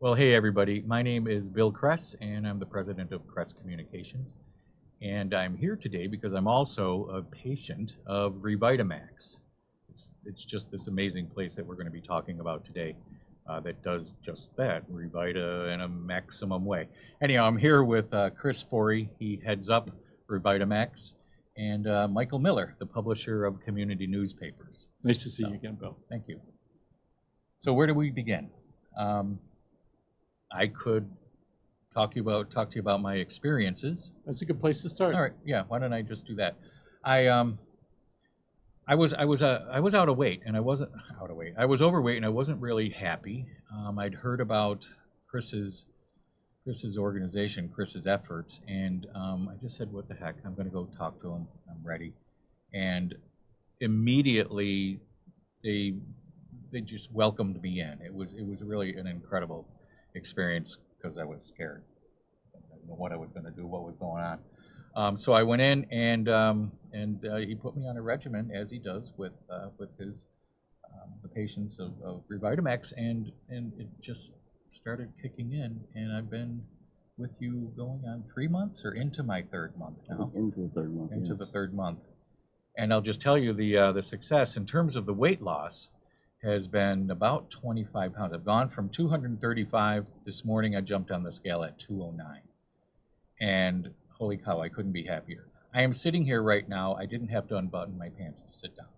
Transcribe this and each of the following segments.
Well, hey everybody, my name is Bill Kress and I'm the president of Kress Communications. And I'm here today because I'm also a patient of RevitaMaxx. It's just this amazing place that we're going to be talking about today that does just that, Revita in a maximum way. Anyhow, I'm here with Chris Forry. He heads up RevitaMaxx, and Michael Miller, the publisher of community newspapers. Nice to see you again, Bill. Thank you. So where do we begin? I could talk to you about my experiences. That's a good place to start. All right, yeah. Why don't I just do that? I was out of weight, and I wasn't out of weight. I was overweight, and I wasn't really happy. I'd heard about Chris's organization, Chris's efforts, and I just said, "What the heck? I'm going to go talk to him. I'm ready." And immediately, they just welcomed me in. It was really an incredible experience because I was scared. I didn't know what I was going to do, what was going on. So I went in, and he put me on a regimen, as he does with his the patients of RevitaMaxx, and it just started kicking in. And I've been with you going on 3 months or into my third month now. Into the third month. Into yes. the third month, and I'll just tell you the success in terms of the weight loss has been about 25 pounds. I've gone from 235 this morning. I jumped on the scale at 209, and holy cow, I couldn't be happier. I am sitting here right now. I didn't have to unbutton my pants to sit down.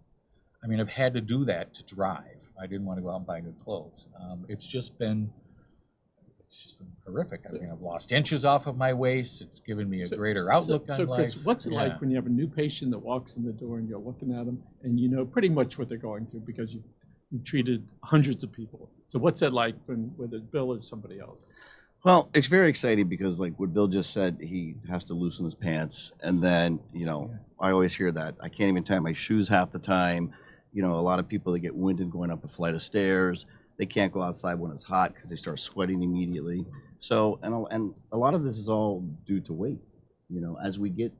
I mean, I've had to do that to drive. I didn't want to go out and buy new clothes. It's just been horrific. I mean, I've lost inches off of my waist. It's given me a greater outlook on life. Chris, what's it like when you have a new patient that walks in the door and you're looking at them and you know pretty much what they're going through because you've treated hundreds of people. So what's that like whether it's Bill or somebody else? Well, it's very exciting because, like what Bill just said, he has to loosen his pants, and then I always hear that I can't even tie my shoes half the time. A lot of people that get winded going up a flight of stairs. They can't go outside when it's hot because they start sweating immediately. So, and a lot of this is all due to weight. As we get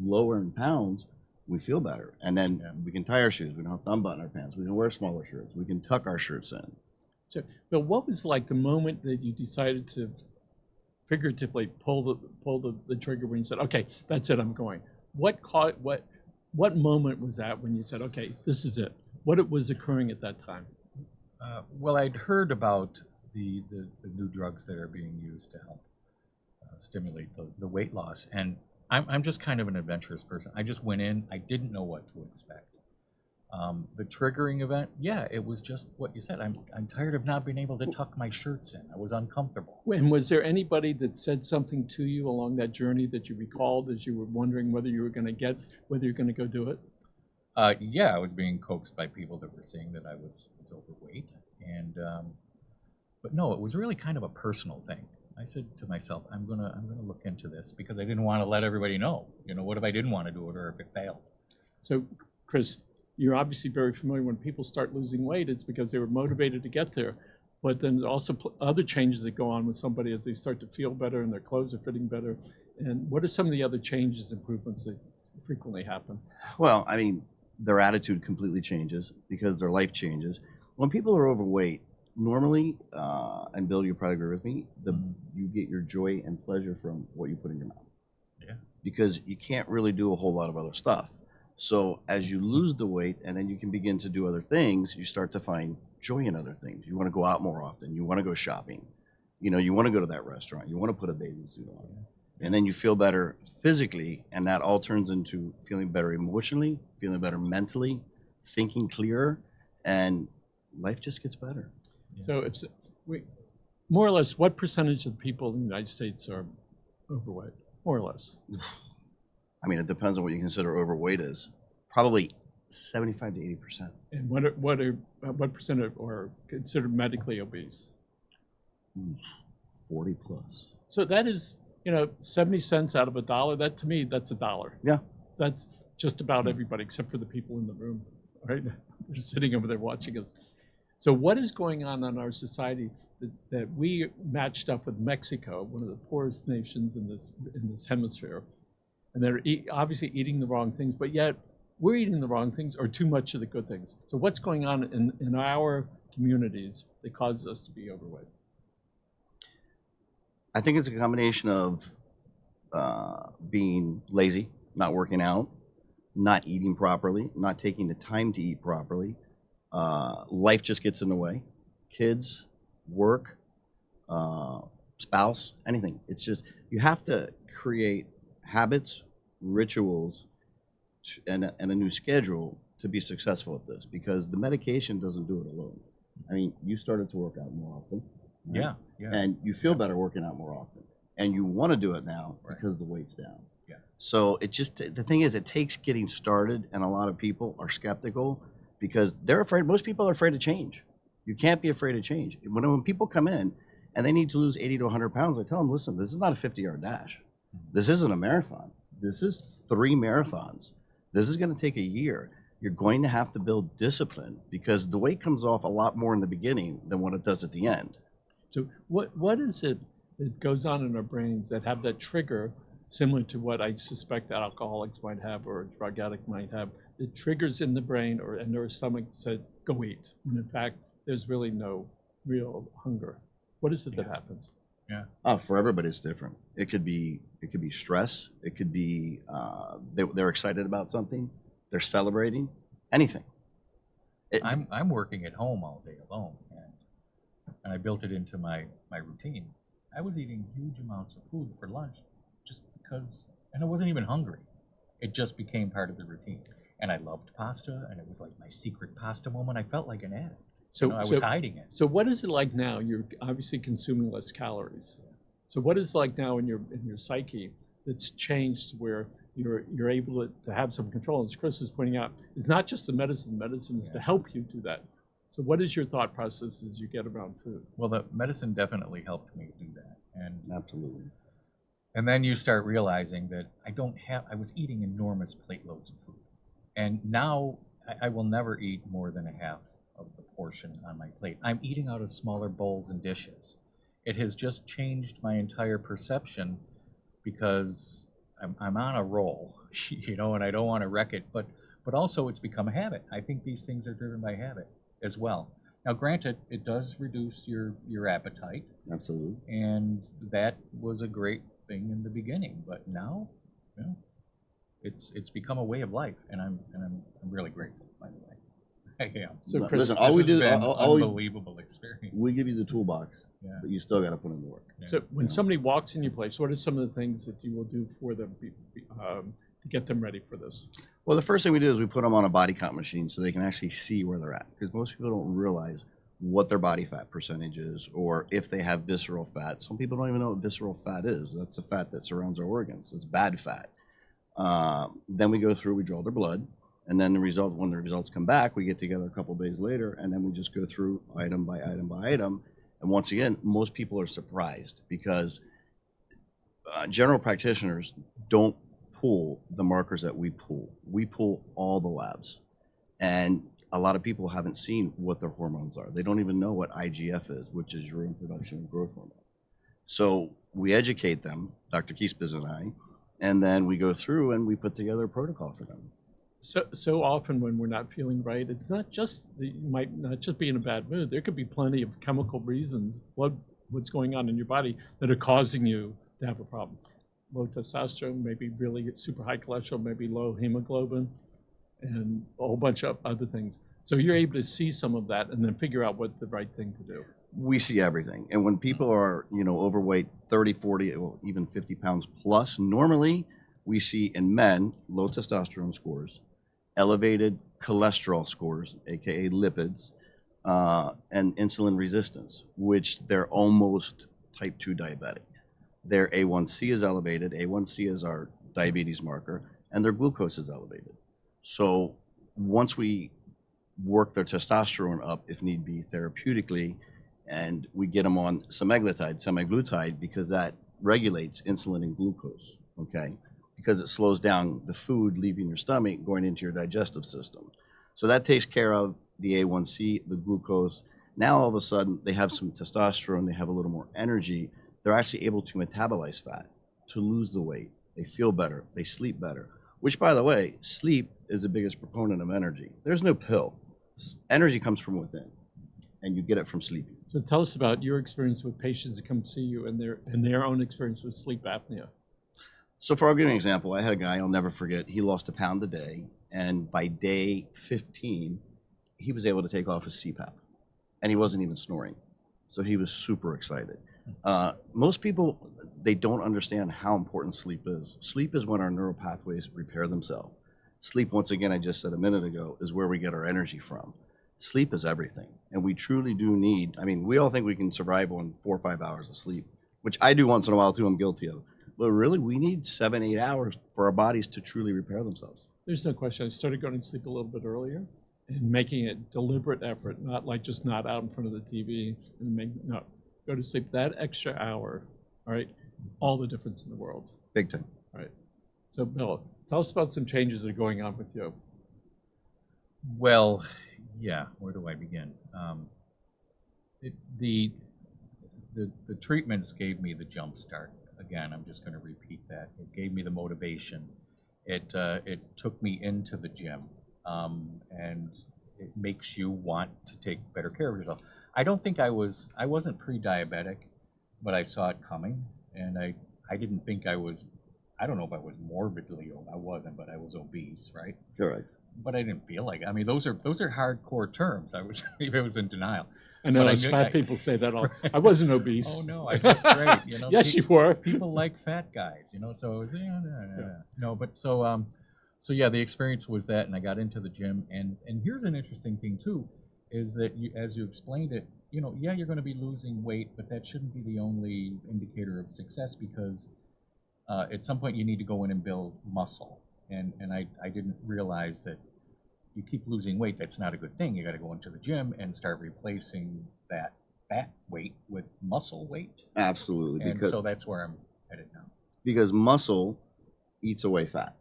lower in pounds, we feel better, and then we can tie our shoes. We don't have to unbutton our pants. We can wear smaller shirts. We can tuck our shirts in. So, Bill, what was like the moment that you decided to figuratively pull the trigger when you said, "Okay, that's it, I'm going"? What moment was that when you said, "Okay, this is it"? What was occurring at that time? Well, I'd heard about the new drugs that are being used to help stimulate the weight loss, and I'm just kind of an adventurous person. I just went in. I didn't know what to expect. The triggering event, it was just what you said. I'm tired of not being able to tuck my shirts in. I was uncomfortable. And was there anybody that said something to you along that journey that you recalled as you were wondering whether you're going to go do it? I was being coaxed by people that were saying that I was overweight, and but no, it was really kind of a personal thing. I said to myself, I'm gonna look into this because I didn't want to let everybody know. What if I didn't want to do it or if it failed? So, Chris, you're obviously very familiar when people start losing weight, it's because they were motivated to get there. But then there's also other changes that go on with somebody as they start to feel better and their clothes are fitting better. And what are some of the other changes, improvements that frequently happen? Well, I mean, their attitude completely changes because their life changes. When people are overweight, normally, and Bill, you probably agree with me, you get your joy and pleasure from what you put in your mouth. Yeah. Because you can't really do a whole lot of other stuff. So as you lose the weight and then you can begin to do other things, you start to find joy in other things. You want to go out more often. You want to go shopping. You want to go to that restaurant. You want to put a bathing suit on. And then you feel better physically, and that all turns into feeling better emotionally, feeling better mentally, thinking clearer, and life just gets better. So more or less, what percentage of people in the United States are overweight, more or less? I mean, it depends on what you consider overweight is. Probably 75 to 80%. And what percent are considered medically obese? 40 plus. So that is, 70 cents out of $1. That to me, that's $1. Yeah. That's just about everybody except for the people in the room, right? They're sitting over there watching us. So what is going on in our society that we matched up with Mexico, one of the poorest nations in this hemisphere, and they're obviously eating the wrong things, but yet we're eating the wrong things or too much of the good things. So what's going on in our communities that causes us to be overweight? I think it's a combination of being lazy, not working out, not eating properly, not taking the time to eat properly. Life just gets in the way. Kids, work, spouse, anything. It's just, you have to create habits, rituals, and a new schedule to be successful at this, because the medication doesn't do it alone. I mean, you started to work out more often. Right? Yeah, yeah. And you feel better working out more often. And you want to do it now Right. because the weight's down. Yeah. So it just, the thing is, it takes getting started, and a lot of people are skeptical because they're afraid. Most people are afraid of change. You can't be afraid of change. When people come in and they need to lose 80 to 100 pounds, I tell them, listen, this is not a 50-yard dash. This isn't a marathon. This is 3 marathons. This is going to take a year. You're going to have to build discipline because the weight comes off a lot more in the beginning than what it does at the end. So what is it that goes on in our brains that have that trigger, similar to what I suspect that alcoholics might have or a drug addict might have, that triggers in the brain or in their stomach that says, go eat. And in fact, there's really no real hunger. What is it that happens? Yeah. Oh, for everybody, it's different. It could be stress. It could be they're excited about something. They're celebrating. Anything. I'm working at home all day alone, and I built it into my routine. I was eating huge amounts of food for lunch just because, and I wasn't even hungry. It just became part of the routine. And I loved pasta, and it was like my secret pasta moment. I felt like an addict. So I was hiding it. So what is it like now? You're obviously consuming less calories. So what is it like now in your psyche that's changed where you're able to have some control? As Chris is pointing out, it's not just the medicine. Medicine is to help you do that. So what is your thought process as you get around food? Well, the medicine definitely helped me do that. And Absolutely. And then you start realizing that I was eating enormous plate loads of food. And now I will never eat more than a half of the portion on my plate. I'm eating out of smaller bowls and dishes. It has just changed my entire perception because I'm on a roll, and I don't want to wreck it. But also it's become a habit. I think these things are driven by habit as well. Now, granted, it does reduce your appetite. Absolutely. And that was a great thing in the beginning, but now, it's become a way of life, and I'm really grateful, by the way. I am. So But Chris, listen, This all we has do, been all unbelievable experience. we give you the toolbox, Yeah. but you still got to put in the work. Yeah. so when somebody walks in your place, what are some of the things that you will do for them to get them ready for this? Well, the first thing we do is we put them on a body count machine so they can actually see where they're at, because most people don't realize what their body fat percentage is, or if they have visceral fat. Some people don't even know what visceral fat is. That's the fat that surrounds our organs. It's bad fat. Then we go through, we draw their blood, and then when the results come back, we get together a couple days later, and then we just go through item by item by item. And once again, most people are surprised because general practitioners don't pull the markers that we pull. We pull all the labs. And a lot of people haven't seen what their hormones are. They don't even know what IGF is, which is your own production of growth hormone. So we educate them, Dr. Kiespis and I, and then we go through and we put together a protocol for them. So often when we're not feeling right, it's not just you might not just be in a bad mood. There could be plenty of chemical reasons what's going on in your body that are causing you to have a problem. Low testosterone, maybe really super high cholesterol, maybe low hemoglobin, and a whole bunch of other things. So you're able to see some of that and then figure out what the right thing to do. We see everything. And when people are, overweight, 30, 40, well, even 50 pounds plus, normally we see in men low testosterone scores, elevated cholesterol scores, aka lipids, and insulin resistance, which they're almost type 2 diabetic. Their A1C is elevated. A1C is our diabetes marker, and their glucose is elevated. So once we work their testosterone up, if need be, therapeutically, and we get them on semaglutide, because that regulates insulin and glucose, okay? Because it slows down the food leaving your stomach, going into your digestive system. So that takes care of the A1C, the glucose. Now all of a sudden they have some testosterone, they have a little more energy. They're actually able to metabolize fat, to lose the weight. They feel better, they sleep better, which, by the way, sleep is the biggest proponent of energy. There's no pill. Energy comes from within, and you get it from sleeping. So tell us about your experience with patients that come see you and their own experience with sleep apnea. So for I'll give you an example, I had a guy I'll never forget. He lost a pound a day, and by day 15, he was able to take off his CPAP, and he wasn't even snoring. So he was super excited. Most people, they don't understand how important sleep is. Sleep is when our neural pathways repair themselves. Sleep, once again, I just said a minute ago, is where we get our energy from. Sleep is everything, and we truly do need, I mean, we all think we can survive on 4 or 5 hours of sleep, which I do once in a while too, I'm guilty of. But really, we need 7, 8 hours for our bodies to truly repair themselves. There's no question. I started going to sleep a little bit earlier and making a deliberate effort, not like just not out in front of the TV no, go to sleep that extra hour, all right, all the difference in the world. Big time. All right. So Bill, tell us about some changes that are going on with you. Well, yeah, where do I begin? The treatments gave me the jump start. Again, I'm just going to repeat that. It gave me the motivation. It took me into the gym, and it makes you want to take better care of yourself. I don't think I wasn't pre-diabetic, but I saw it coming, and I didn't think I was. I don't know if I was morbidly obese. I wasn't, but I was obese, right? Correct. But I didn't feel like it. I mean, those are hardcore terms. I was in denial. I know But as fat people say that all. I wasn't obese. Oh no, I was great. You know, Yes, you were. people like fat guys, you know. So it was no, but so yeah, the experience was that, and I got into the gym, and here's an interesting thing too, is that as you explained it, you know, yeah, you're going to be losing weight, but that shouldn't be the only indicator of success, because at some point you need to go in and build muscle, and I didn't realize that you keep losing weight, that's not a good thing. You got to go into the gym and start replacing that fat weight with muscle weight. Absolutely. And so that's where I'm headed now. Because muscle eats away fat,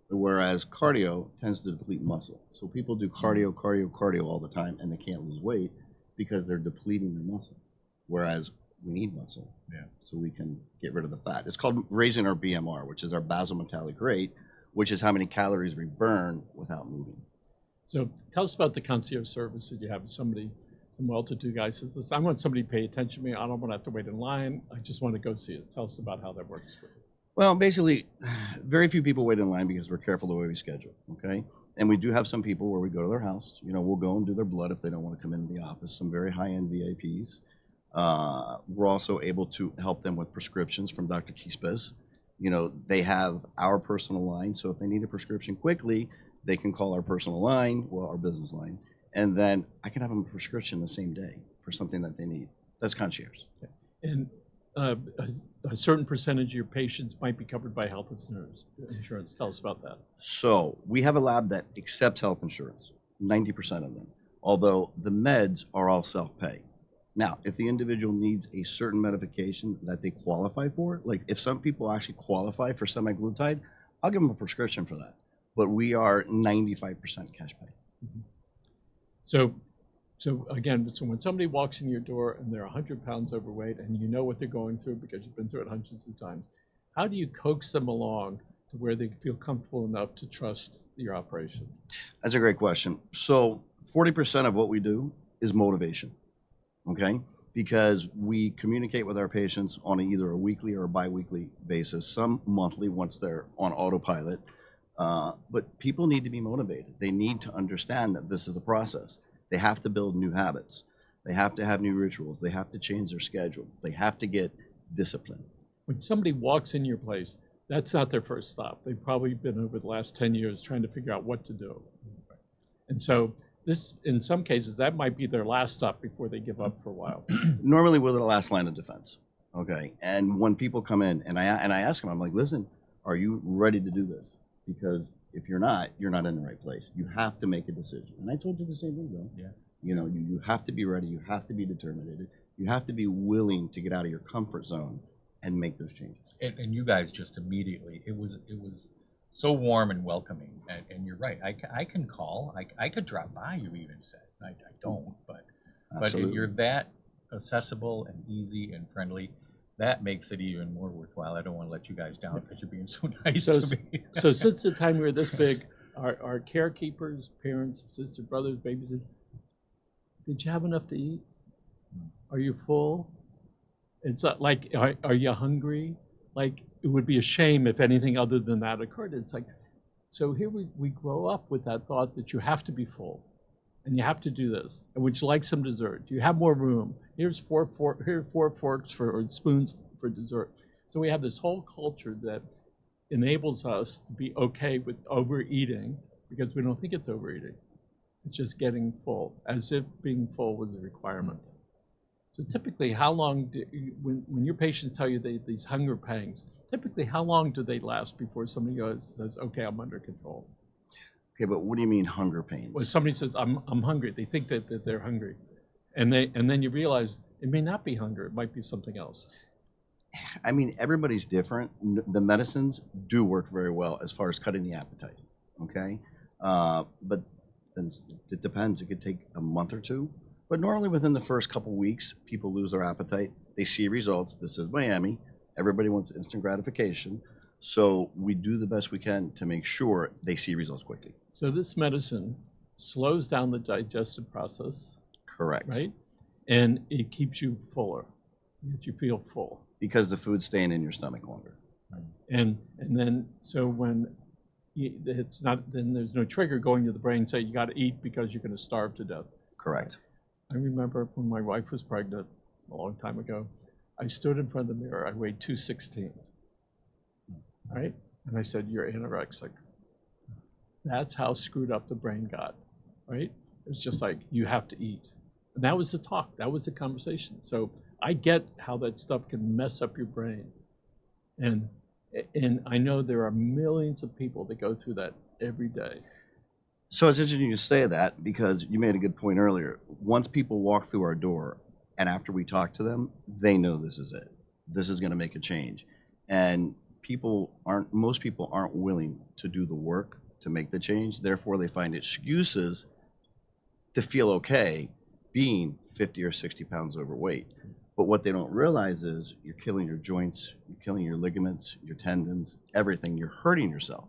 whereas cardio tends to deplete muscle. So people do cardio all the time, and they can't lose weight because they're depleting their muscle. Whereas we need muscle, so we can get rid of the fat. It's called raising our BMR, which is our basometallic rate, which is how many calories we burn without moving. So tell us about the concierge service that you have. Some well-to-do guy says, "Listen, I want somebody to pay attention to me. I don't want to have to wait in line. I just want to go see it." Tell us about how that works for you. Well, basically, very few people wait in line because we're careful the way we schedule, okay? And we do have some people where we go to their house. You know, we'll go and do their blood if they don't want to come into the office, some very high-end VIPs. We're also able to help them with prescriptions from Dr. Quispe. You know, they have our personal line, so if they need a prescription quickly, they can call our personal line, well, our business line, and then I can have them a prescription the same day for something that they need. That's concierge. And a certain percentage of your patients might be covered by health insurance. Tell us about that. So we have a lab that accepts health insurance, 90% of them, although the meds are all self-pay. Now, if the individual needs a certain medication that they qualify for, like if some people actually qualify for semaglutide, I'll give them a prescription for that. But we are 95% cash pay. Mm-hmm. So again, so when somebody walks in your door and they're 100 pounds overweight and you know what they're going through because you've been through it hundreds of times, how do you coax them along to where they feel comfortable enough to trust your operation? That's a great question. So 40% of what we do is motivation, okay? Because we communicate with our patients on either a weekly or a bi-weekly basis, some monthly once they're on autopilot. But people need to be motivated. They need to understand that this is a process. They have to build new habits. They have to have new rituals. They have to change their schedule. They have to get disciplined. When somebody walks in your place, that's not their first stop. They've probably been over the last 10 years trying to figure out what to do. And so this, in some cases, that might be their last stop before they give up for a while. Normally we're the last line of defense, okay? And when people come in, and I ask them, I'm like, listen, are you ready to do this? Because if you're not in the right place. You have to make a decision. And I told you the same thing, Bill. Yeah. You know, you have to be ready. You have to be determined. You have to be willing to get out of your comfort zone and make those changes. And you guys just immediately, it was so warm and welcoming. And you're right. I can call. I could drop by. You even said I don't, but Absolutely. you're that accessible and easy and friendly. That makes it even more worthwhile. I don't want to let you guys down because you're being so nice to me. So since the time we were this big, our carekeepers, parents, sisters, brothers, babies, did you have enough to eat? are you full? It's not like, are you hungry? Like, it would be a shame if anything other than that occurred. It's like, so here we grow up with that thought that you have to be full and you have to do this. And would you like some dessert? Do you have more room? Here's four forks or spoons for dessert. So we have this whole culture that enables us to be okay with overeating because we don't think it's overeating. It's just getting full, as if being full was a requirement. So typically, how long when your patients tell you these hunger pangs, typically how long do they last before somebody says, okay, I'm under control? Okay, but what do you mean hunger pains? Well, somebody says, I'm hungry. They think that they're hungry. And then you realize it may not be hunger, it might be something else. I mean, everybody's different. The medicines do work very well as far as cutting the appetite, okay? But then it depends. It could take a month or two. But normally within the first couple weeks, people lose their appetite. They see results. This is Miami. Everybody wants instant gratification. So we do the best we can to make sure they see results quickly. So this medicine slows down the digestive process. Correct. Right? And it keeps you fuller. That you feel full. Because the food's staying in your stomach longer. And then, so when it's not, then there's no trigger going to the brain say you got to eat because you're going to starve to death. Correct. I remember when my wife was pregnant a long time ago, I stood in front of the mirror. I weighed 216, right? And I said, you're anorexic. That's how screwed up the brain got, right? It's just like, you have to eat. And that was the talk. That was the conversation. So I get how that stuff can mess up your brain. And I know there are millions of people that go through that every day. So it's interesting you say that because you made a good point earlier. Once people walk through our door and after we talk to them, they know this is it. This is going to make a change. And most people aren't willing to do the work to make the change. Therefore, they find excuses to feel okay being 50 or 60 pounds overweight. But what they don't realize is you're killing your joints, you're killing your ligaments, your tendons, everything. You're hurting yourself.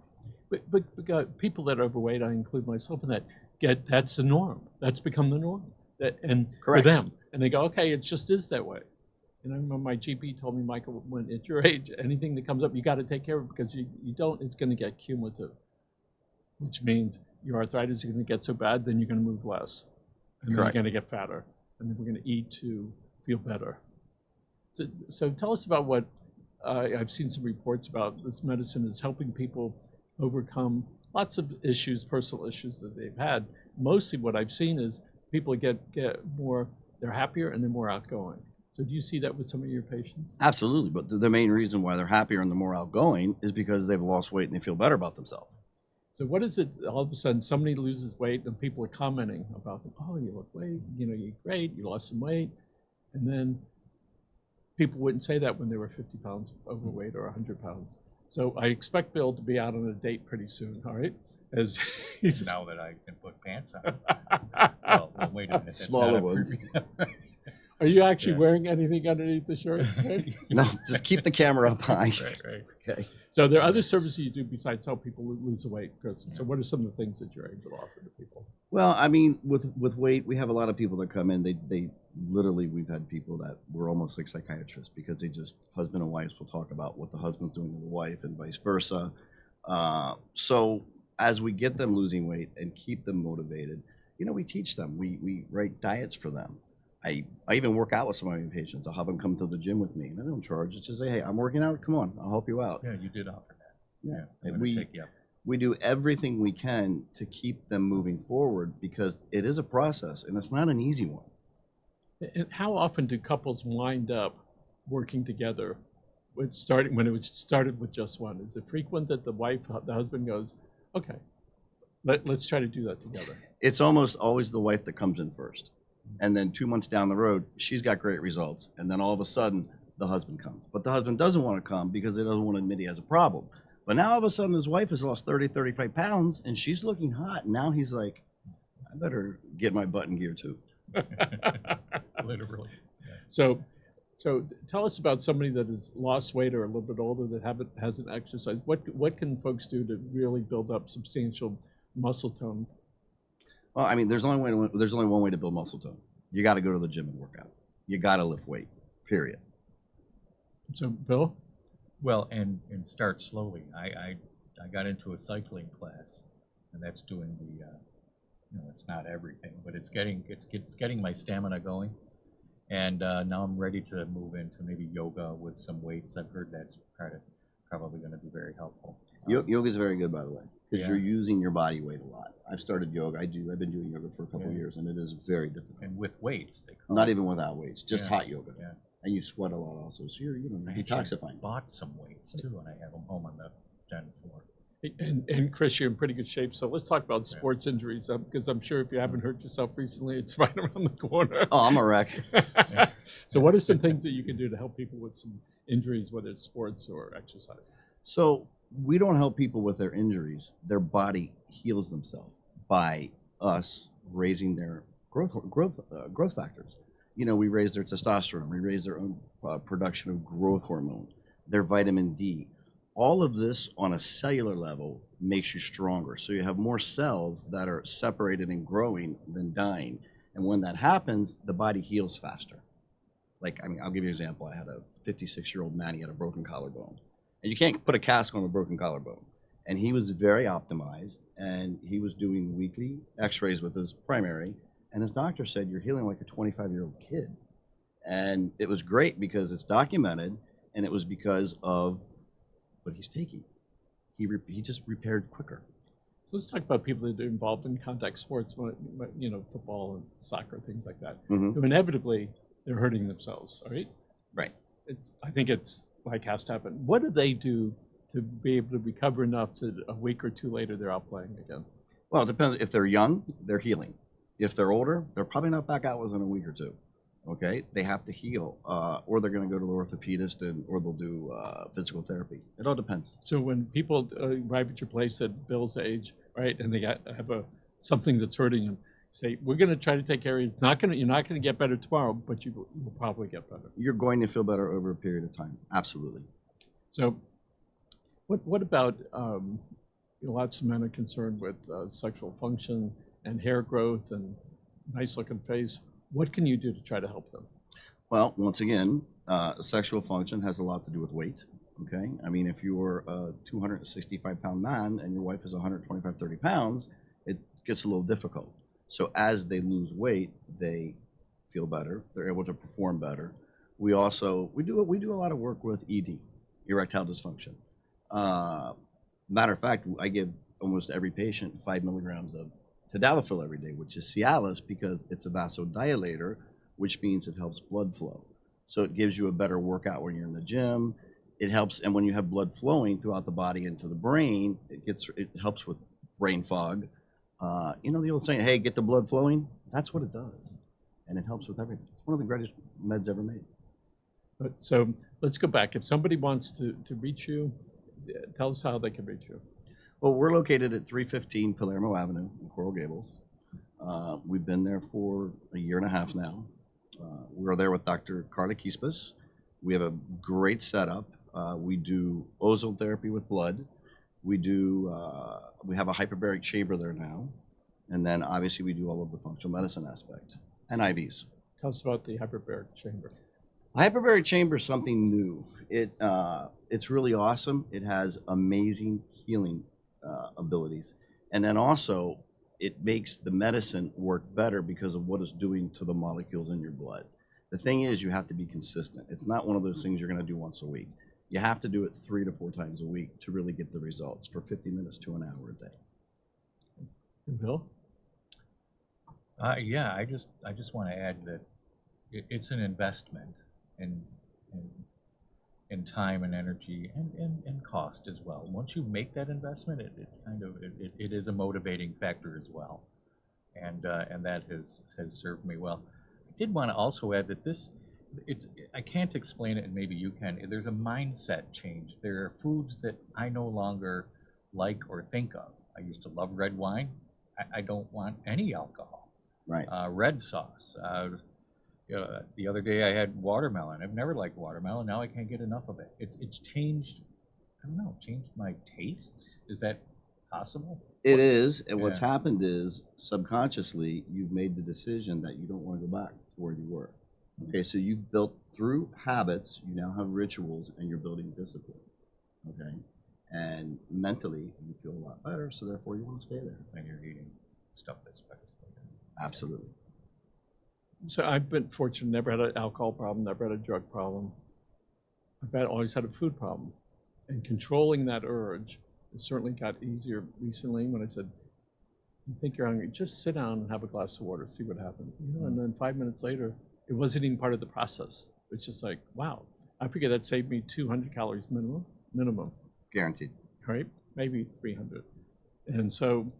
But people that are overweight, I include myself in that, that's the norm. That's become the norm. And Correct. for them. And they go, okay, it just is that way. And I remember my GP told me, Michael, when at your age, anything that comes up, you got to take care of it because you don't, it's going to get cumulative, which means your arthritis is going to get so bad, then you're going to move less. And then you're going to get fatter. And then we're going to eat to feel better. So tell us about what, I've seen some reports about this medicine is helping people overcome lots of issues, personal issues that they've had. Mostly what I've seen is people get more, they're happier and they're more outgoing. So do you see that with some of your patients? Absolutely, but the main reason why they're happier and they're more outgoing is because they've lost weight and they feel better about themselves. So what is it, all of a sudden somebody loses weight and people are commenting about them, oh, you look great, you eat great, you lost some weight. And then people wouldn't say that when they were 50 pounds overweight or 100 pounds. So I expect Bill to be out on a date pretty soon, all right? As he's Now that I can put pants on. Well, wait a minute. That's Smaller not a ones. Are you actually Yeah. wearing anything underneath the shirt? No, just keep the camera up high. Right. Okay. So there are other services you do besides help people lose weight, Chris. So what are some of the things that you're able to offer to people? Well, I mean, with weight, we have a lot of people that come in. They literally, we've had people that were almost like psychiatrists because they just, husband and wives will talk about what the husband's doing to the wife and vice versa. So as we get them losing weight and keep them motivated, we teach them. We write diets for them. I even work out with some of my patients. I'll have them come to the gym with me, and I don't charge. It's just say, hey, I'm working out. Come on, I'll help you out. Yeah, you did offer that. Yeah. I'm And gonna take you up. we do everything we can to keep them moving forward because it is a process and it's not an easy one. And how often do couples wind up working together when it started with just one? Is it frequent that the husband goes, okay, let's try to do that together? It's almost always the wife that comes in first. And then 2 months down the road, she's got great results. And then all of a sudden, the husband comes. But the husband doesn't want to come because he doesn't want to admit he has a problem. But now all of a sudden, his wife has lost 30, 35 pounds, and she's looking hot. And now he's like, I better get my butt in gear too. Literally. So tell us about somebody that has lost weight or a little bit older that hasn't exercised. What can folks do to really build up substantial muscle tone? Well, I mean, there's only one way to build muscle tone. You got to go to the gym and work out. You got to lift weight, period. So, Bill? Well, and start slowly. I got into a cycling class, and that's doing the, it's not everything, but it's getting my stamina going. And now I'm ready to move into maybe yoga with some weights. I've heard that's probably going to be very helpful. Yoga is very good, by the way, because Yeah. you're using your body weight a lot. I've started yoga. I've been doing yoga for a couple of years, and it is very difficult. And with weights, they call Not it. even without weights, just Yeah. hot yoga. Yeah. And you sweat a lot also, so you're I actually detoxifying. bought some weights too, and I have them home on the 10th floor. And Chris, you're in pretty good shape. So let's talk about sports injuries, because I'm sure if you haven't hurt yourself recently, it's right around the corner. Oh, I'm a wreck. So what are some things that you can do to help people with some injuries, whether it's sports or exercise? So we don't help people with their injuries. Their body heals themselves by us raising their growth factors. We raise their testosterone, we raise their own production of growth hormone, their vitamin D. All of this on a cellular level makes you stronger. So you have more cells that are separated and growing than dying. And when that happens, the body heals faster. I'll give you an example. I had a 56-year-old man, he had a broken collarbone. And you can't put a cast on a broken collarbone. And he was very optimized, and he was doing weekly x-rays with his primary. And his doctor said, "You're healing like a 25-year-old kid." And it was great because it's documented, and it was because of what he's taking. He just repaired quicker. So let's talk about people that are involved in contact sports, football and soccer, things like that. Mhm. Who inevitably they're hurting themselves, right? Right. I think it's like has to happen. What do they do to be able to recover enough so that a week or two later they're out playing again? Well, it depends. If they're young, they're healing. If they're older, they're probably not back out within a week or two. Okay, they have to heal, or they're going to go to the orthopedist, or they'll do physical therapy. It all depends. So when people arrive at your place at Bill's age, right, and they have something that's hurting them, say, "We're going to try to take care of you. You're not going to get better tomorrow, but you will probably get better." You're going to feel better over a period of time. Absolutely. So, what about lots of men are concerned with sexual function and hair growth and nice looking face. What can you do to try to help them? Well, once again, sexual function has a lot to do with weight. Okay, if you're a 265-pound man and your wife is 125, 30 pounds, it gets a little difficult. So as they lose weight, they feel better. They're able to perform better. We do a lot of work with ED, erectile dysfunction. Matter of fact, I give almost every patient 5 milligrams of tadalafil every day, which is Cialis, because it's a vasodilator, which means it helps blood flow. So it gives you a better workout when you're in the gym. It helps, and when you have blood flowing throughout the body into the brain, it helps with brain fog. The old saying, "Hey, get the blood flowing." That's what it does, and it helps with everything. It's one of the greatest meds ever made. So let's go back. If somebody wants to reach you, tell us how they can reach you. Well, we're located at 315 Palermo Avenue in Coral Gables. We've been there for a year and a half now. We're there with Dr. Carla Kispas. We have a great setup. We do ozone therapy with blood. We have a hyperbaric chamber there now. And then obviously we do all of the functional medicine aspect and IVs. Tell us about the hyperbaric chamber. Hyperbaric chamber is something new. It's really awesome. It has amazing healing abilities. And then also it makes the medicine work better because of what it's doing to the molecules in your blood. The thing is, you have to be consistent. It's not one of those things you're going to do once a week. You have to do it 3 to 4 times a week to really get the results for 50 minutes to an hour a day. And Bill? Yeah, I just want to add that it's an investment in time and energy and cost as well. Once you make that investment, it is a motivating factor as well, and that has served me well. I did want to also add that I can't explain it, and maybe you can. There's a mindset change. There are foods that I no longer like or think of. I used to love red wine. I don't want any alcohol. Right. Red sauce. The other day I had watermelon. I've never liked watermelon. Now I can't get enough of it. It's changed. I don't know. Changed my tastes. Is that possible? It is, and what's Yeah. happened is subconsciously you've made the decision that you don't want to go back to where you were. Okay, so you've built through habits, you now have rituals, and you're building discipline. Okay, and mentally you feel a lot better, so therefore you want to stay there. And you're eating stuff that's better. Absolutely. So I've been fortunate, never had an alcohol problem, never had a drug problem. Always had a food problem. And controlling that urge, it certainly got easier recently when I said, you think you're hungry, just sit down and have a glass of water, see what happens. You know, and then 5 minutes later, it wasn't even part of the process. It's just like, wow, I figured that saved me 200 calories minimum, Guaranteed. right? Maybe 300. And so,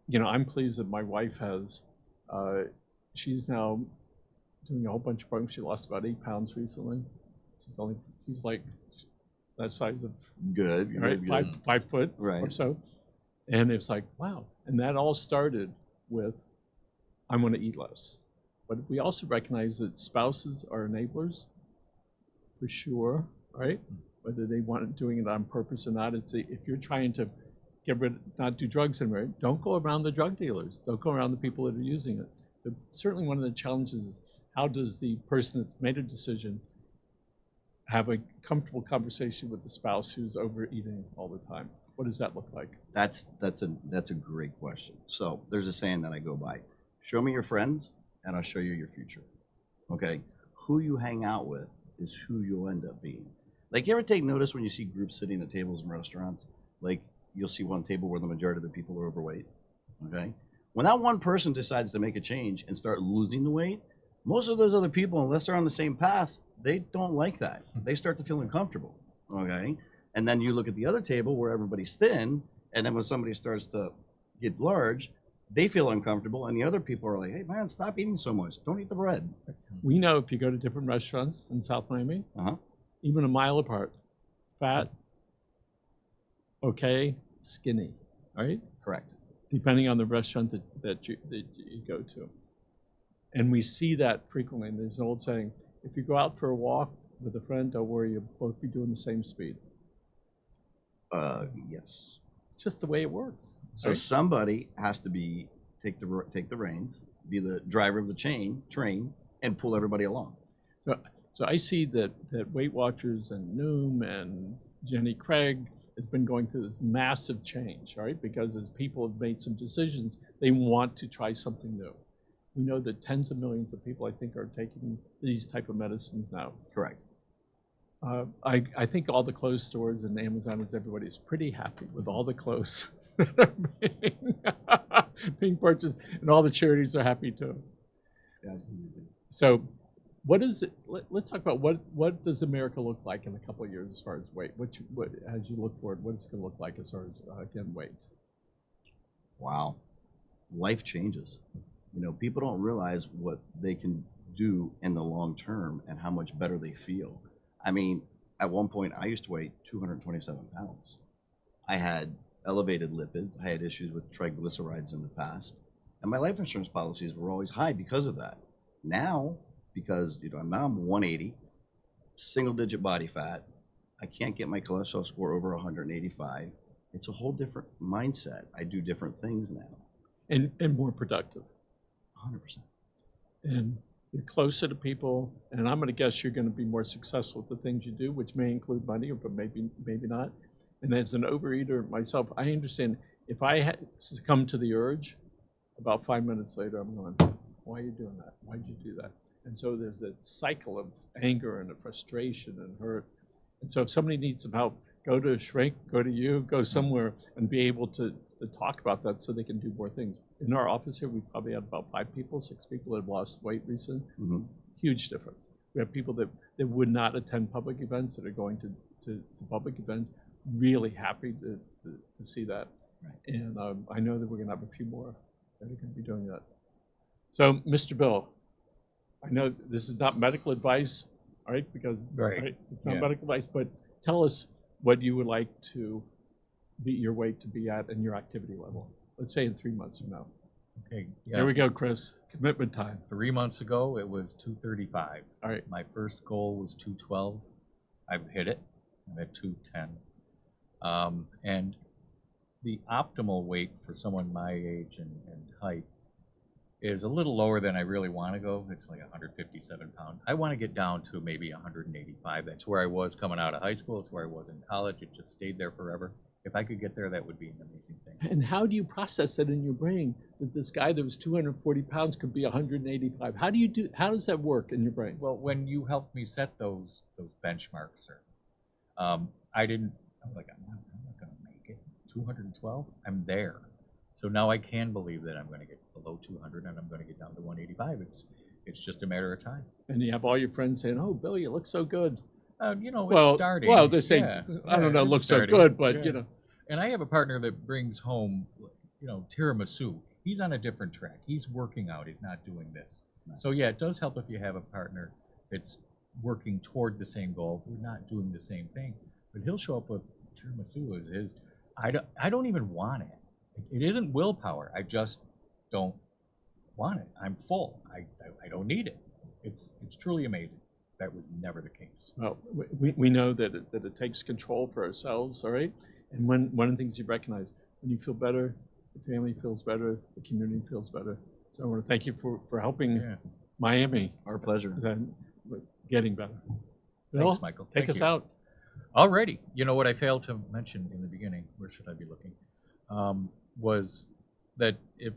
you know, I'm pleased that my wife has, she's now doing a whole bunch of programs. She lost about 8 pounds recently. She's like that size of, Good. right, Good. 5 foot Right. or so. And it's like, wow. And that all started with, I'm going to eat less. But we also recognize that spouses are enablers, for sure, right? Whether they want doing it on purpose or not. If you're trying to not do drugs anymore, don't go around the drug dealers. Don't go around the people that are using it. So certainly one of the challenges is, how does the person that's made a decision have a comfortable conversation with the spouse who's overeating all the time? What does that look like? That's a great question. So there's a saying that I go by: show me your friends, and I'll show you your future. Okay, who you hang out with is who you'll end up being. Like, you ever take notice when you see groups sitting at tables in restaurants? Like, you'll see one table where the majority of the people are overweight. Okay, when that one person decides to make a change and start losing the weight, most of those other people, unless they're on the same path, they don't like that. They start to feel uncomfortable. Okay, and then you look at the other table where everybody's thin, and then when somebody starts to get large, they feel uncomfortable, and the other people are like, hey man, stop eating so much. Don't eat the bread. We know if you go to different restaurants in South Miami, even a mile apart, fat, okay, skinny, right? Correct. Depending on the restaurant that you go to. And we see that frequently. And there's an old saying, if you go out for a walk with a friend, don't worry, you'll both be doing the same speed. Yes. It's just the way it works. So right? somebody has to take the reins, be the driver of the train, and pull everybody along. So I see that Weight Watchers and Noom and Jenny Craig has been going through this massive change, right? Because as people have made some decisions, they want to try something new. We know that tens of millions of people, I think, are taking these type of medicines now. Correct. I think all the clothes stores and Amazon and everybody is pretty happy with all the clothes that are being purchased, and all the charities are happy too. Absolutely. So what is it? Let's talk about what does America look like in a couple of years as far as weight? What as you look forward, what it's going to look like as far as again weight? Wow, life changes. You know, people don't realize what they can do in the long term and how much better they feel. I mean, at one point, I used to weigh 227 pounds. I had elevated lipids. I had issues with triglycerides in the past, and my life insurance policies were always high because of that. Now, because now I'm 180, single-digit body fat, I can't get my cholesterol score over 185. It's a whole different mindset. I do different things now. And more productive. 100%. And you're closer to people, and I'm going to guess you're going to be more successful with the things you do, which may include money, but maybe not. And as an overeater myself, I understand if I had succumbed to the urge, about 5 minutes later, I'm going, why are you doing that? Why did you do that? And so there's a cycle of anger and frustration and hurt. And so if somebody needs some help, go to a shrink, go to you, go somewhere and be able to talk about that so they can do more things. In our office here, we probably had about 6 people that have lost weight recently. Mm-hmm. Huge difference. We have people that would not attend public events that are going to public events. Really happy to see that. Right. And I know that we're going to have a few more that are going to be doing that. So, Mr. Bill, I know this is not medical advice, all right? Because it's not medical advice, but tell us what you would like to be your weight to be at and your activity level. Let's say in 3 months from now. Okay. Yeah. There we go, Chris. Commitment time. 3 months ago, it was 235. All right. My first goal was 212. I've hit it. I'm at 210. And the optimal weight for someone my age and height is a little lower than I really want to go. It's like 157 pounds. I want to get down to maybe 185. That's where I was coming out of high school. It's where I was in college. It just stayed there forever. If I could get there, that would be an amazing thing. And how do you process it in your brain that this guy that was 240 pounds could be 185? How does that work in your brain? Well, when you helped me set those benchmarks, sir, I was like, I'm not going to make it. 212, I'm there. So now I can believe that I'm going to get below 200 and I'm going to get down to 185. It's just a matter of time. And you have all your friends saying, "Oh, Bill, you look so good." It's starting. Well, they're saying, I don't know, it's look so starting. good, but Yeah. And I have a partner that brings home, tiramisu. He's on a different track. He's working out. He's not doing this. So yeah, it does help if you have a partner that's working toward the same goal. We're not doing the same thing, but he'll show up with tiramisu as his. I don't even want it. It isn't willpower. I just don't want it. I'm full. I don't need it. It's truly amazing. That was never the case. Well, we know that it takes control for ourselves, all right? And one of the things you recognize, when you feel better, the family feels better, the community feels better. So I want to thank you for helping Miami Our pleasure. getting better. Bill, Thanks, Michael. take Thank us you. out. Alrighty. You know what I failed to mention in the beginning, where should I be looking, was that if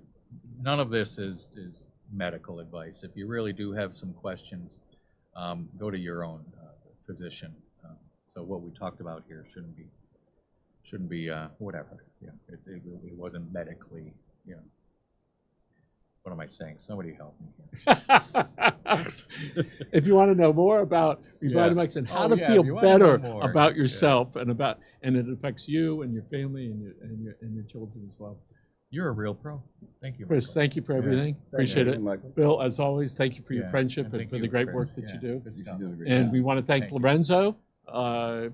none of this is medical advice. If you really do have some questions, go to your own physician. So what we talked about here shouldn't be whatever. Yeah, it wasn't medically. Yeah. What am I saying? Somebody help me here. If you want to know more about RevitaMaxx and how to if feel you wanna better know more, about yourself yes. and it affects you and your family and your children as well. You're a real pro. Thank you, Chris, Michael. thank you for everything. Appreciate it. Michael. Bill, as always, thank you for your Yeah, friendship and and thank for you, the great Chris. work that Yeah, you do. good You're stuff. doing a great And job. we want to thank Thank you. Lorenzo for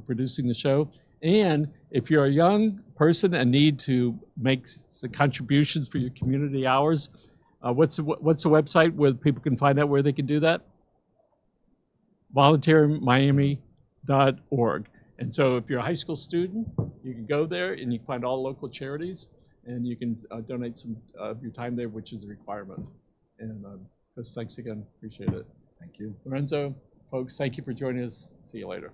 producing the show. And if you're a young person and need to make some contributions for your community hours, what's the website where people can find out where they can do that? volunteermiami.org. And so if you're a high school student, you can go there and you can find all local charities and you can donate some of your time there, which is a requirement. And Chris, thanks again. Appreciate it. Thank you. Lorenzo, folks, thank you for joining us. See you later.